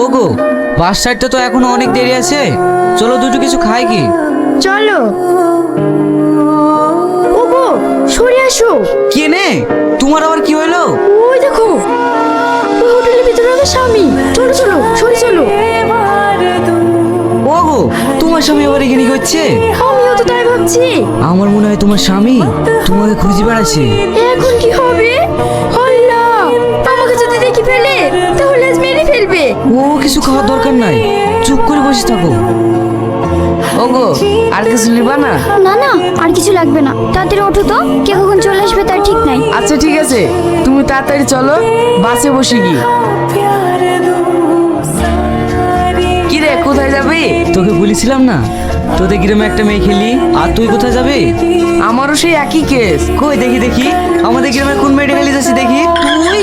ওগো, বাস সাইডটা তো এখনো অনেক দেরি আছে, চলো দুটো কিছু খাই কি? চলো। ওগো, সরে আসো। কেনে তোমার আবার কি হইলো? ওই দেখো, ওই হোটেলের ভিতরে আমার স্বামী। চলো চলো, সরে চলো। ওগো, তোমার স্বামী আবার এখানে কি হচ্ছে? আমিও তো তাই ভাবছি। আমার মনে হয় তোমার স্বামী তোমাকে খুঁজে বেড়াচ্ছে। এখন কি হবে? আল্লাহ, আমাকে যদি দেখি ফেলে তাহলে আজ মেরে ফেলবে। ও কিছু খাওয়ার দরকার নাই, চুপ করে বসে থাকো। ওগো, আর কিছু নিবা না? না না, আর কিছু লাগবে না। তাড়াতাড়ি ওঠো তো, কে কখন চলে আসবে তার ঠিক নাই। আচ্ছা ঠিক আছে, তুমি তাড়াতাড়ি চলো, বাসে বসে কি। কি রে, কোথায় যাবি? তোকে বলেছিলাম না তোদের গ্রামে একটা মেয়ে খেলি, আর তুই কোথায় যাবে? আমারও সেই একই কেস। কই দেখি দেখি, আমাদের গ্রামে কোন মেয়েটা খেলি যাচ্ছি দেখি। তুই